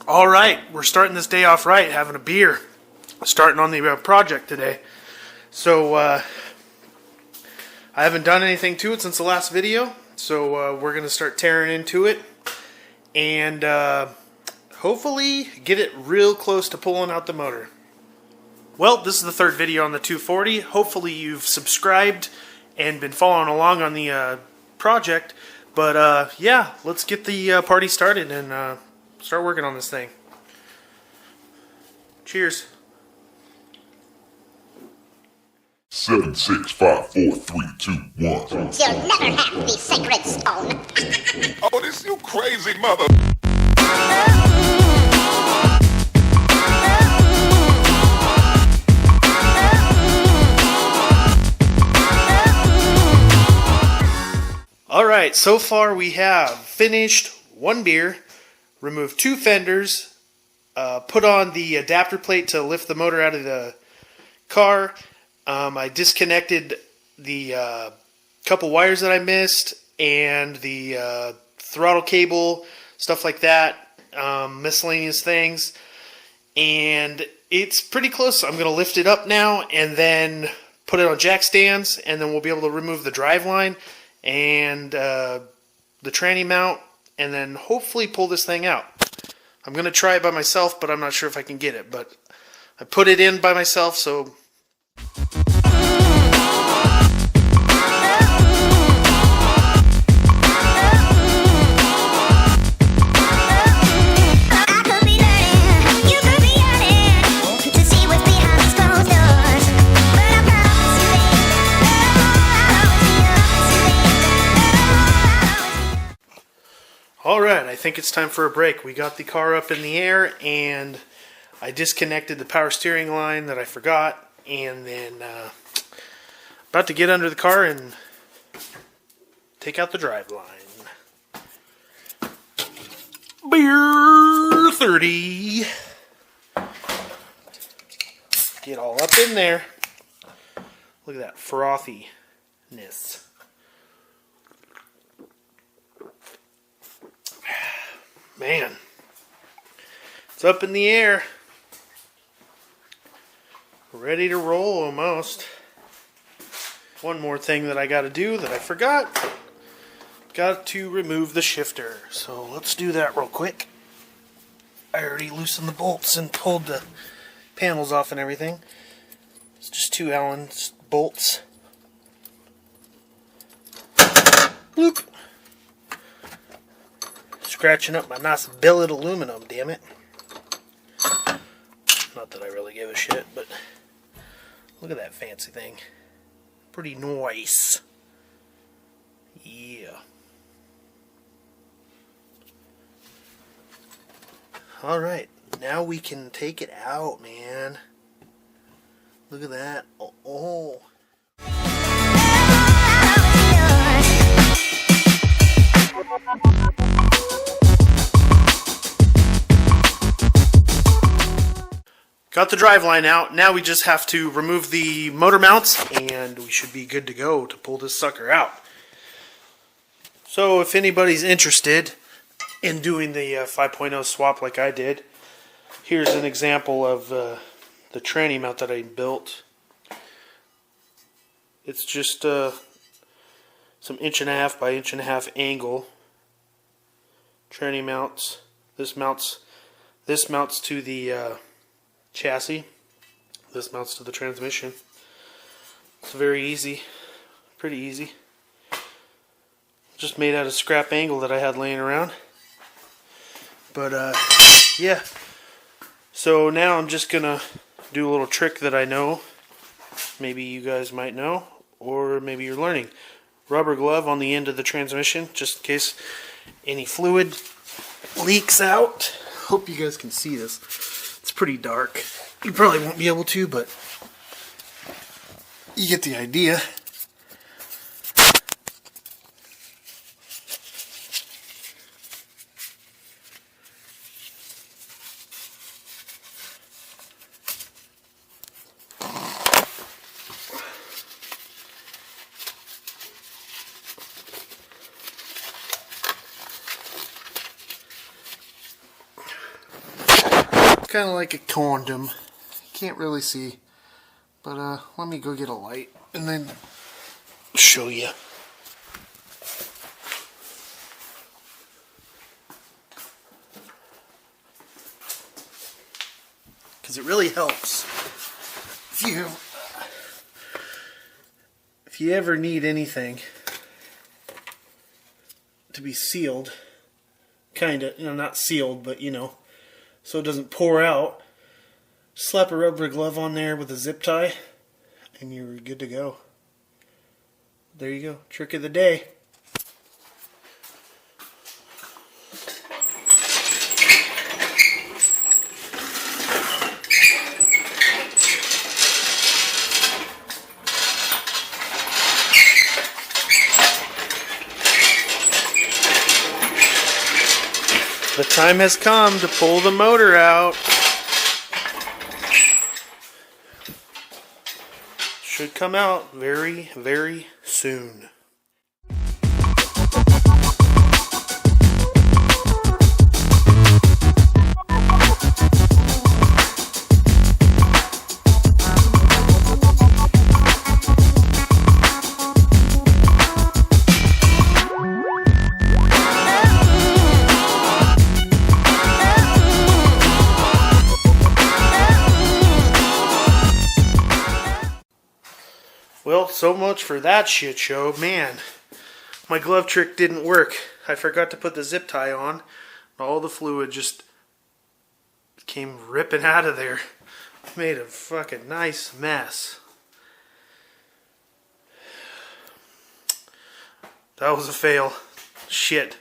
All right, we're starting this day off right, having a beer, starting on the project today. So I haven't done anything to it since the last video, so we're going to start tearing into it and hopefully get it real close to pulling out the motor. Well, this is the third video on the 240. Hopefully you've subscribed and been following along on the project. But yeah, let's get the party started and start working on this thing. Cheers. 7, 6, 5, 4, 3, 2, 1. You'll never have the sacred stone. Oh, this you crazy mother. Alright, so far we have finished one beer, removed two fenders, put on the adapter plate to lift the motor out of the car. I disconnected the couple wires that I missed and the throttle cable, stuff like that, miscellaneous things. And it's pretty close. I'm going to lift it up now and then put it on jack stands, and then we'll be able to remove the drive line and the tranny mount, and then hopefully pull this thing out. I'm going to try it by myself, but I'm not sure if I can get it. But I put it in by myself, so... Alright, I think it's time for a break. We got the car up in the air, and I disconnected the power steering line that I forgot, and then about to get under the car and take out the drive line. Beer 30. Get all up in there. Look at that frothiness. Man, it's up in the air. Ready to roll almost. One more thing that I got to do that I forgot. Got to remove the shifter. So let's do that real quick. I already loosened the bolts and pulled the panels off and everything. It's just 2 Allen bolts. Bloop. Scratching up my nice billet aluminum, damn it. Not that I really give a shit, but look at that fancy thing. Pretty nice. Yeah. Alright, now we can take it out, man. Look at that. Oh. Got the drive line out. Now we just have to remove the motor mounts and we should be good to go to pull this sucker out. So if anybody's interested in doing the 5.0 swap like I did, here's an example of the tranny mount that I built. It's just some 1.5 by 1.5 angle tranny mounts. This mounts to the chassis. This mounts to the transmission. It's very easy, pretty easy. Just made out of scrap angle that I had laying around. But yeah. So now I'm just gonna do a little trick that I know. Maybe you guys might know, or maybe you're learning. Rubber glove on the end of the transmission, just in case any fluid leaks out. Hope you guys can see this. It's pretty dark. You probably won't be able to, but you get the idea. kind of like a condom. Can't really see, but let me go get a light and then show you. Because it really helps if you ever need anything to be sealed, kind of, not sealed, but so it doesn't pour out. Slap a rubber glove on there with a zip tie, and you're good to go. There you go. Trick of the day. The time has come to pull the motor out. Should come out very, very soon. Well, so much for that shit show. Man, my glove trick didn't work. I forgot to put the zip tie on. All the fluid just came ripping out of there. Made a fucking nice mess. That was a fail. Shit.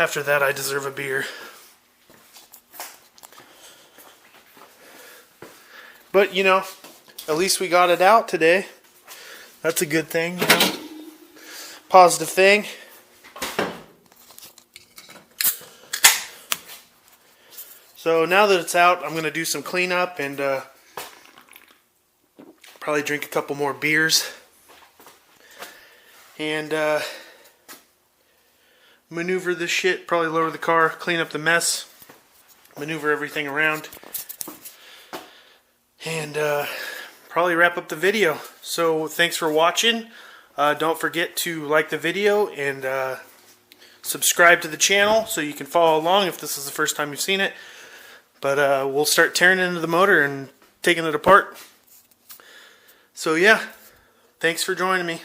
After that, I deserve a beer. But, at least we got it out today. That's a good thing, Positive thing. So now that it's out, I'm going to do some cleanup and probably drink a couple more beers. And maneuver this shit, probably lower the car, clean up the mess, maneuver everything around. And probably wrap up the video. So thanks for watching. Don't forget to like the video and subscribe to the channel so you can follow along if this is the first time you've seen it. But we'll start tearing into the motor and taking it apart. So yeah, thanks for joining me.